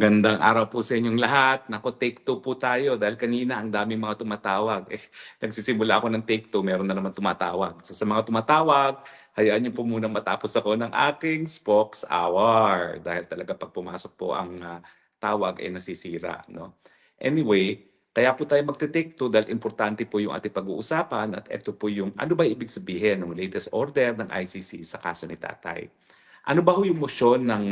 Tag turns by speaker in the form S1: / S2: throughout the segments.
S1: Magandang araw po sa inyong lahat. Naku, take two po tayo dahil kanina ang daming mga tumatawag. Nagsisimula ako ng take two, meron na naman tumatawag. So sa mga tumatawag, hayaan niyo po muna matapos ako ng aking Spokes Hour. Dahil talaga pag pumasok po ang tawag ay nasisira. No? Anyway, kaya po tayo magte-take two dahil importante po yung ating pag-uusapan at ito po yung ano ba ibig sabihin ng latest order ng ICC sa kaso ni Tatay. Ano ba ho yung motion ng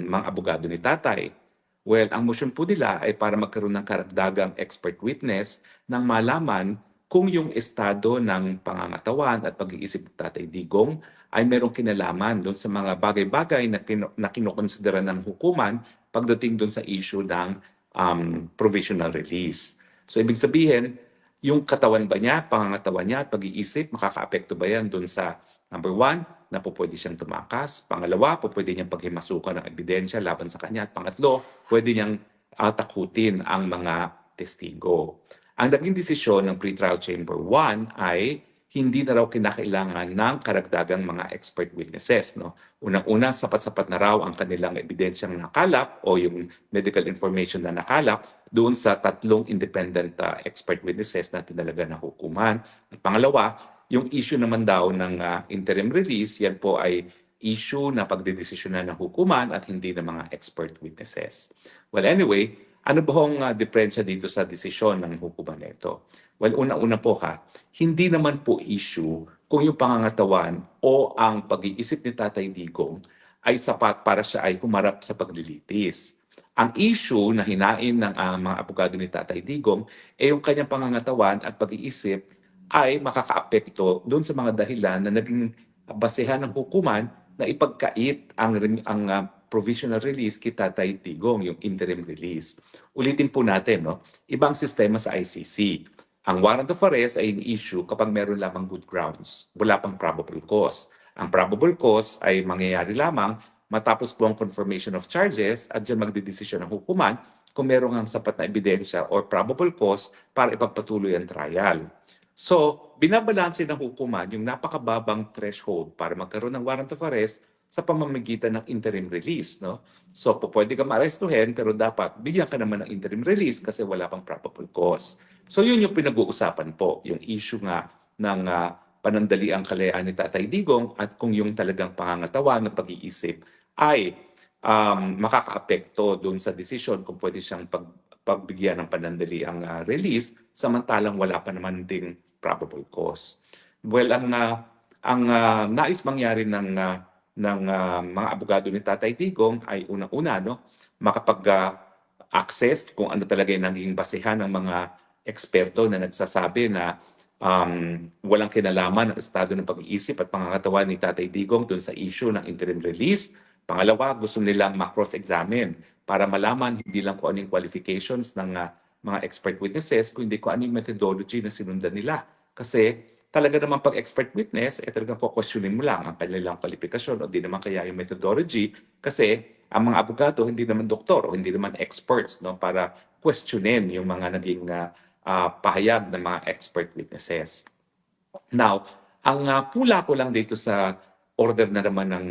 S1: mga abogado ni Tatay? Well, ang motion po nila ay para magkaroon ng karagdagang expert witness nang malaman kung yung estado ng pangangatawan at pag-iisip ni Tatay Digong ay merong kinalaman doon sa mga bagay-bagay na kinokonsidera ng hukuman pagdating doon sa issue ng provisional release. So, ibig sabihin, yung katawan ba niya, pangangatawan niya at pag-iisip, makakaapekto ba yan doon sa number one, na po pwede siyang tumakas. Pangalawa, po pwede niyang paghimasukan ng ebidensya laban sa kanya. At pangatlo, pwede niyang takutin ang mga testigo. Ang naging desisyon ng pretrial chamber 1 ay hindi na raw kinakailangan ng karagdagang mga expert witnesses. No? Unang-una, sapat-sapat na raw ang kanilang ebidensyang nakalap o yung medical information na nakalap doon sa tatlong independent expert witnesses na tinalaga na hukuman. At pangalawa, yung issue naman daw ng interim release, yan po ay issue na pagdedesisyonan ng hukuman at hindi ng mga expert witnesses. Well, anyway, ano ba hong diferensya dito sa desisyon ng hukuman nito? Well, una-una po hindi naman po issue kung yung pangangatawan o ang pag-iisip ni Tatay Digong ay sapat para siya ay humarap sa paglilitis. Ang issue na hinain ng mga abogado ni Tatay Digong ay yung kanyang pangangatawan at pag-iisip ay makakaapekto doon sa mga dahilan na naging basehan ng hukuman na ipagkait ang provisional release kay Tatay Digong, yung interim release. Ulitin po natin, no? Ibang sistema sa ICC. Ang warrant of arrest ay in-issue kapag meron lamang good grounds, wala pang probable cause. Ang probable cause ay mangyayari lamang matapos po ang confirmation of charges at dyan magdidesisyon ng hukuman kung meron ang sapat na ebidensya or probable cause para ipagpatuloy ang trial. So, binabalanse ng hukuman yung napakababang threshold para magkaroon ng warrant of arrest sa pamamagitan ng interim release. No? So, pwede ka ma-arrestuhin pero dapat bigyan ka naman ng interim release kasi wala pang probable cause. So, yun yung pinag-uusapan po, yung issue nga ng panandaliang kalayaan ni Tatay Digong at kung yung talagang pangangatawan ng pag-iisip ay makakaapekto doon sa desisyon kung pwede siyang pagbigyan ng panandaliang release samantalang wala pa naman ding probable cause. Well, ang nais mangyari ng mga abogado ni Tatay Digong ay unang-una makapag-access kung ano talaga yung naging basehan ng mga eksperto na nagsasabi na walang kinalaman ang estado ng pag-iisip at pangangatawan ni Tatay Digong doon sa issue ng interim release. Pangalawa, gusto nilang ma-cross-examine para malaman hindi lang kung ano yung qualifications ng mga expert witnesses, kundi kung ano yung methodology na sinundan nila. Kasi talaga naman pag expert witness, talagang questionin mo lang ang kanilang kwalifikasyon o di naman kaya yung methodology kasi ang mga abogado hindi naman doktor o hindi naman experts no, para questionin yung mga naging pahayag ng mga expert witnesses. Now, ang pula ko lang dito sa order na naman ng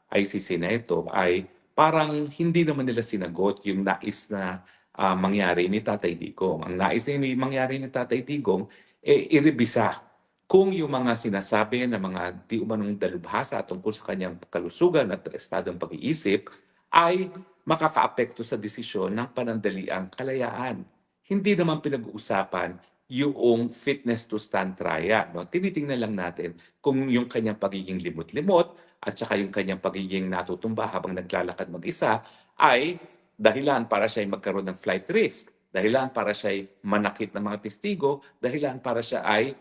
S1: ICC na ito ay parang hindi naman nila sinagot yung nais na mangyari ni Tatay Digong. Ang nais na mangyari ni Tatay Digong, irebisa kung yung mga sinasabi na mga di umanong dalubhasa tungkol sa kanyang kalusugan at estadong pag-iisip ay makakaapekto sa desisyon ng panandaliang kalayaan. Hindi naman pinag-uusapan yung fitness to stand trial. No? Tinitingnan lang natin kung yung kanyang pagiging limot-limot at saka yung kanyang pagiging natutumba habang naglalakad mag-isa ay dahilan para siya magkaroon ng flight risk, dahilan para siya manakit ng mga testigo, dahilan para siya ay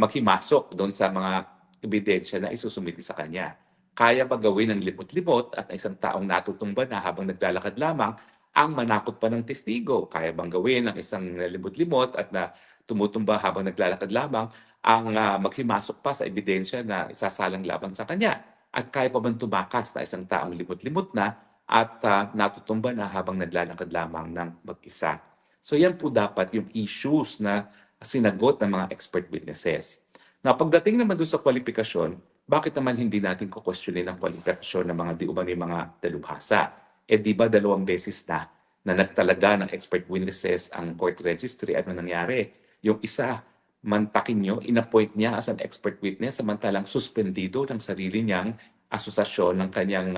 S1: maghimasok doon sa mga ebidensya na isusumiti sa kanya. Kaya ba gawin ng limot-limot at isang taong natutumba na habang naglalakad lamang ang manakot pa ng testigo? Kaya bang gawin ng isang limot-limot at na tumutumba habang naglalakad lamang ang maghimasok pa sa ebidensya na isasalang laban sa kanya? At kaya pa bang tumakas na isang taong limot-limot na at natutumba na habang naglalakad lamang ng mag-isa? So yan po dapat yung issues na sinagot ng mga expert witnesses. Now, pagdating naman doon sa kwalifikasyon, bakit naman hindi natin kukwestiyonin ang kwalifikasyon ng mga di umano'y mga dalubhasa? Di ba 2 beses na nagtalaga ng expert witnesses ang court registry, ano nangyari? Yung isa, Mantakin nyo, inappoint niya as an expert witness samantalang suspendido ng sarili niyang asosasyon ng kanyang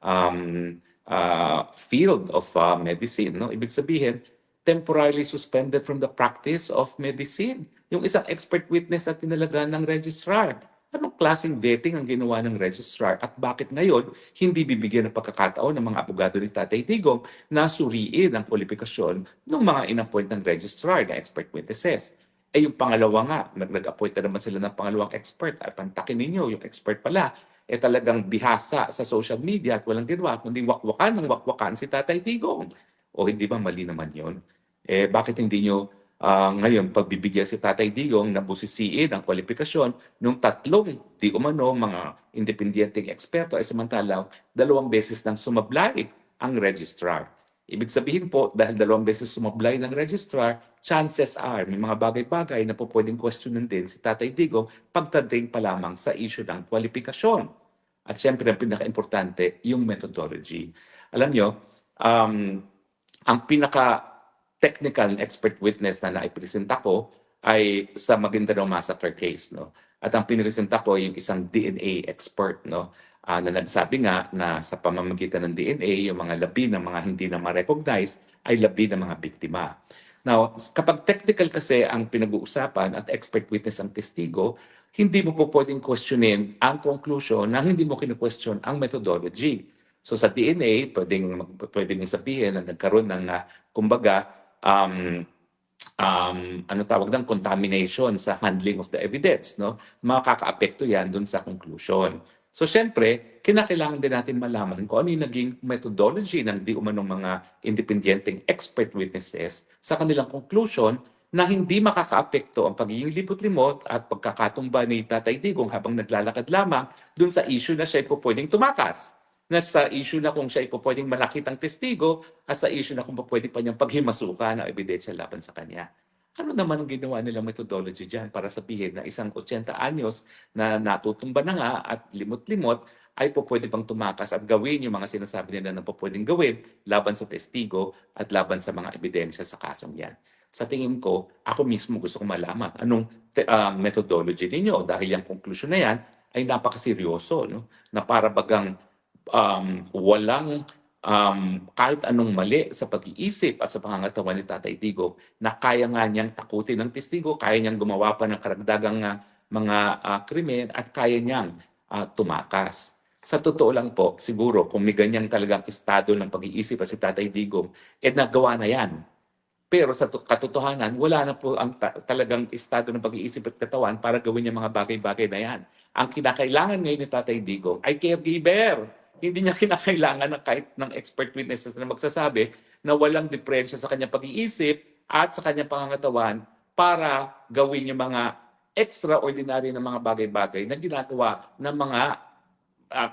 S1: um, field of medicine. No? Ibig sabihin, temporarily suspended from the practice of medicine. Yung isang expert witness na tinalaga ng registrar. Anong klaseng vetting ang ginawa ng registrar at bakit ngayon hindi bibigyan ng pagkakataon ng mga abogado ni Tatay Digong na suriin ang kwalifikasyon ng mga inappoint ng registrar na expert witnesses? Yung pangalawa nga, nag-appoint na naman sila ng pangalawang expert. At pantakin ninyo, yung expert pala, talagang bihasa sa social media at walang ginawa, kundi wakwakan ng wakwakan si Tatay Digong. O hindi ba mali naman yun? Bakit hindi nyo ngayon pagbibigyan si Tatay Digong na busisiin ang kwalifikasyon ng tatlong di umano mga independenteng eksperto ay samantalang 2 beses nang sumablay ang registrar. Ibig sabihin po, dahil 2 beses sumablay ng registrar, chances are may mga bagay-bagay na po pwedeng questionin din si Tatay Digong pagdating pa lamang sa issue ng kwalifikasyon. At syempre, ang pinaka-importante, yung methodology. Alam nyo, ang pinaka-technical expert witness na naipresenta ko ay sa Maguindanao Massacre case. No? At ang pinipresenta ko yung isang DNA expert, no? Na nagsabi nga na sa pamamagitan ng DNA, yung mga labi ng mga hindi na ma-recognize ay labi ng mga biktima. Now, kapag technical kasi ang pinag-uusapan at expert witness ang testigo, hindi mo po pwedeng questionin ang conclusion na hindi mo kinu-question ang methodology. So sa DNA, pwedeng sabihin na nagkaroon ng, kumbaga, ano tawag ng contamination sa handling of the evidence, no? Makakaapekto yan dun sa conclusion. So, syempre, kinakailangan din natin malaman kung ano yung naging methodology ng di umanong mga independenteng expert witnesses sa kanilang conclusion na hindi makakaapekto ang pagiging libot-limot at pagkakatumba ni Tatay Digong habang naglalakad lamang dun sa issue na siya po pwedeng tumakas, na sa issue na kung siya po pwedeng malakit ang testigo at sa issue na kung pwede pa niyang paghimasukan ang ebidensya laban sa kanya. Ano naman ang ginawa nilang methodology dyan para sabihin na isang 80 anyos na natutumba na nga at limot-limot ay po pwede pang tumakas at gawin yung mga sinasabi nila na po pwedeng gawin laban sa testigo at laban sa mga ebidensya sa kasong yan. Sa tingin ko, ako mismo gusto kong malaman anong methodology ninyo dahil yung conclusion na yan ay napakaseryoso, no? Na para bagang walang kahit anong mali sa pag-iisip at sa pangangatawan ni Tatay Digong na kaya nga niyang takutin ng testigo, kaya niyang gumawa pa ng karagdagang mga krimen at kaya niyang tumakas. Sa totoo lang po, siguro kung may ganyan talagang estado ng pag-iisip at si Tatay Digong, nagawa na yan. Pero sa katotohanan, wala na po ang talagang estado ng pag-iisip at katawan para gawin yung mga bagay-bagay na yan. Ang kinakailangan ngayon ni Tatay Digong ay caregiver. Hindi niya kinakailangan ng kahit ng expert witnesses na magsasabi na walang diferensya sa kanyang pag-iisip at sa kanyang pangangatawan para gawin yung mga extraordinary na mga bagay-bagay na ginagawa ng mga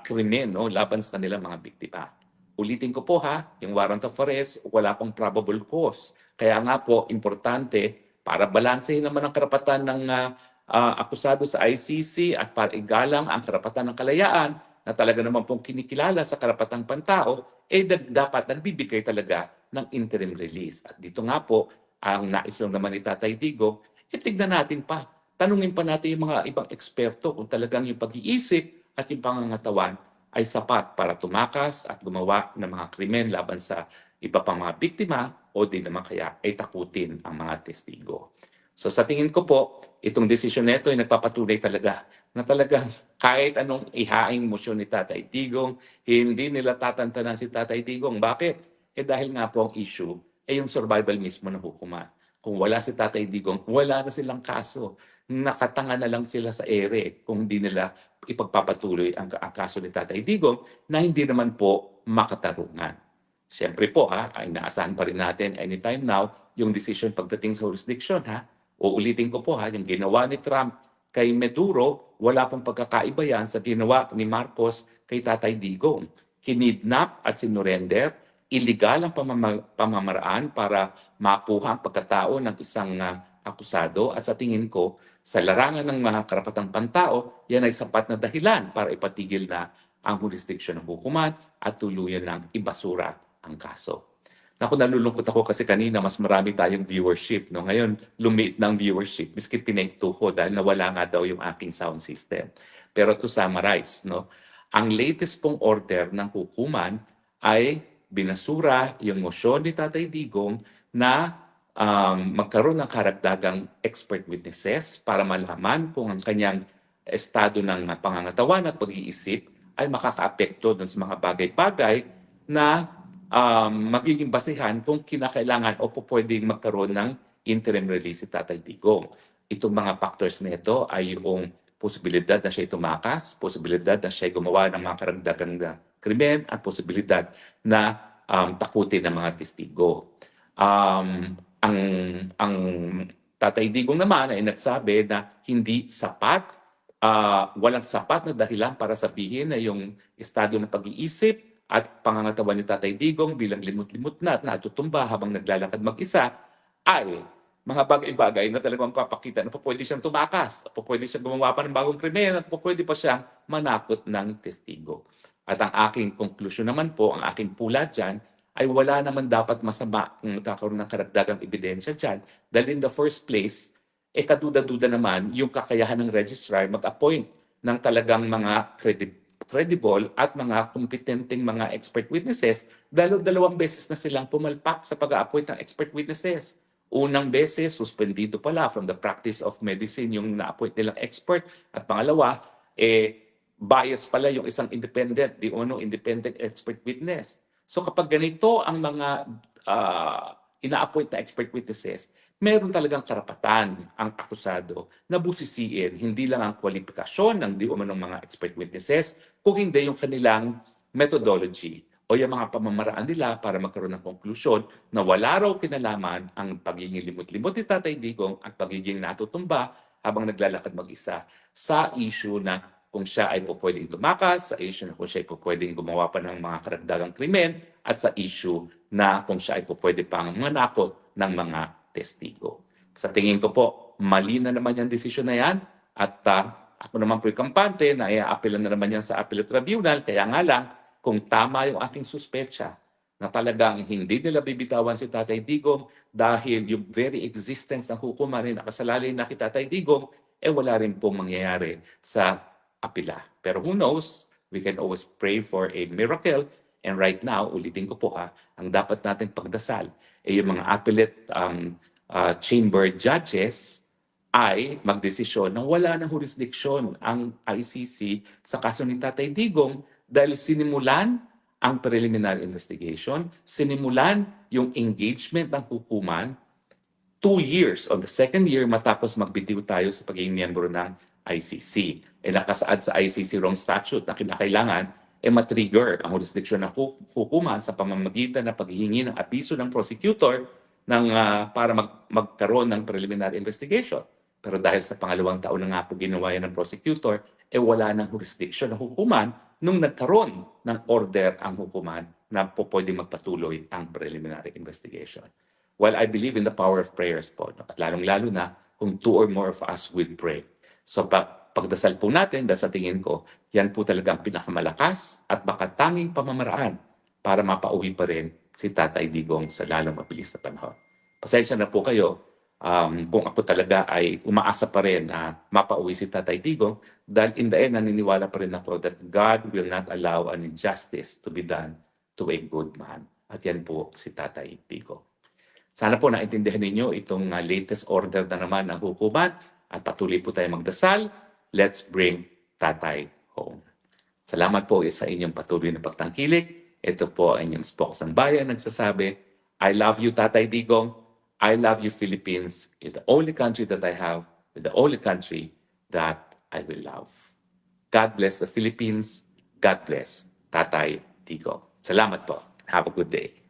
S1: krimen, no, laban sa kanilang mga biktima. Ulitin ko po yung warrant of arrest, wala pang probable cause. Kaya nga po, importante para balansehin naman ang karapatan ng akusado sa ICC at para igalang ang karapatan ng kalayaan na talaga naman pong kinikilala sa karapatang pantao, dapat nagbibigay talaga ng interim release. At dito nga po, ang nais lang naman ni Tatay Digong, tignan natin pa. Tanungin pa natin yung mga ibang eksperto kung talagang yung pag-iisip at yung pangangatawan ay sapat para tumakas at gumawa ng mga krimen laban sa iba pang mga biktima o di naman kaya ay takutin ang mga testigo. So sa tingin ko po, itong desisyon nito ay nagpapatunay talaga na talagang kahit anong ihaing motion ni Tatay Digong, hindi nila tatantanan si Tatay Digong. Bakit? Dahil nga po ang issue ay yung survival mismo ng hukuman. Kung wala si Tatay Digong, wala na silang kaso. Nakatanga na lang sila sa ere kung hindi nila ipagpapatuloy ang kaso ni Tatay Digong na hindi naman po makatarungan. Siyempre po ay inaasahan pa rin natin anytime now yung decision pagdating sa jurisdiction Uulitin ko po yung ginawa ni Trump kay Maduro, wala pong pagkakaiba yan sa ginawa ni Marcos kay Tatay Digong. Kinidnap at sinurrender, illegal ang pamamaraan para makuha ang pagkatao ng isang akusado at sa tingin ko, sa larangan ng mga karapatang pantao, yan ay sapat na dahilan para ipatigil na ang jurisdiksyon ng hukuman at tuluyan ng ibasura ang kaso. Naku, nalulungkot ako kasi kanina mas marami tayong viewership. No? Ngayon, lumiit ng viewership. Miski tinekto ko dahil nawala nga daw yung aking sound system. Pero to summarize, no? Ang latest pong order ng hukuman ay binasura yung motion ni Tatay Digong na magkaroon ng karagdagang expert witnesses para malaman kung ang kanyang estado ng pangangatawan at pag-iisip ay makakaapekto dun sa mga bagay-bagay na magiging basihan kung kinakailangan o pwedeng magkaroon ng interim release si Tatay Digong. Itong mga factors na ito ay yung posibilidad na siya tumakas, posibilidad na siya gumawa ng mga karagdagang krimen at posibilidad na takutin ng mga testigo. Ang Tatay Digong naman ay nagsabi na hindi sapat, walang sapat na dahilan para sabihin na yung estado ng pag-iisip at pangangatawan ni Tatay Digong bilang limot-limot na at natutumba habang naglalakad mag-isa ay mga bagay-bagay na talagang papakita na pwede siyang tumakas, pwede siyang gumawa pa ng bagong krimen at pwede pa siyang manakot ng testigo. At ang aking konklusyon naman po, ang aking pula dyan, ay wala naman dapat masama kung magkakaroon ng karagdagang ebidensya dyan. Dahil in the first place, kaduda-duda naman yung kakayahan ng registrar mag-appoint ng talagang mga credible at mga kompetenteng mga expert witnesses dahil dalawang beses na silang pumalpak sa pag-appoint ng expert witnesses. Unang beses, suspendido pala from the practice of medicine yung na-appoint nilang expert. At pangalawa, bias pala yung isang independent, independent expert witness. So kapag ganito ang mga ina-appoint na expert witnesses, meron talagang karapatan ang akusado na busisiin hindi lang ang kwalifikasyon ng di umanong mga expert witnesses, kung hindi yung kanilang methodology o yung mga pamamaraan nila para magkaroon ng konklusyon na wala raw kinalaman ang pagiging limot-limot ni Tatay Digong at pagiging natutumba habang naglalakad mag-isa sa issue na kung siya ay pwedeng tumakas, sa issue na kung siya ay pwedeng gumawa pa ng mga karagdagang krimen, at sa issue na kung siya ay pwede pang manakot ng mga testigo. Sa tingin ko po, mali na naman yung desisyon na yan at ako naman po'y kampante na i-appeal na naman yan sa appellate tribunal, kaya nga lang, kung tama yung aking suspecha na talagang hindi nila bibitawan si Tatay Digong dahil yung very existence ng hukuman rin nakasalalay na kay Tatay Digong, wala rin pong mangyayari sa apila. Pero who knows, we can always pray for a miracle. And right now, ulitin ko po ang dapat natin pagdasal yung mga appellate chamber judges ay magdesisyon na wala ng jurisdiksyon ang ICC sa kaso ni Tatay Digong dahil sinimulan ang preliminary investigation, sinimulan yung engagement ng hukuman 2 years on the second year matapos magbitiw tayo sa pagiging miyembro ng ICC. Nakasaad sa ICC Rome Statute na kinakailangan matrigger ang jurisdiksyon ng hukuman sa pamamagitan ng paghihingi ng abiso ng prosecutor para magkaroon ng preliminary investigation. Pero dahil sa pangalawang taon na nga po ginawa yan ng prosecutor, wala ng jurisdiksyon ng hukuman nung nagkaroon ng order ang hukuman na pwede magpatuloy ang preliminary investigation. Well, I believe in the power of prayers po. At lalong-lalo na kung 2 or more of us will pray. So pagdasal po natin, dahil sa tingin ko, yan po talagang pinakamalakas at makatanging pamamaraan para mapauwi pa rin si Tatay Digong sa lalong mabilis na panahon. Pasensya na po kayo kung ako talaga ay umaasa pa rin na mapauwi si Tatay Digong dahil in the end, naniniwala pa rin ako that God will not allow an injustice to be done to a good man. At yan po si Tatay Digong. Sana po naintindihan ninyo itong latest order na naman ng hukuman at patuloy po tayo magdasal. Let's bring Tatay home. Salamat po sa inyong patuloy na pagtangkilik. Ito po ang inyong spokes ng bayan nagsasabi, I love you, Tatay Digong. I love you, Philippines. You're the only country that I have. You're the only country that I will love. God bless the Philippines. God bless Tatay Digong. Salamat po. Have a good day.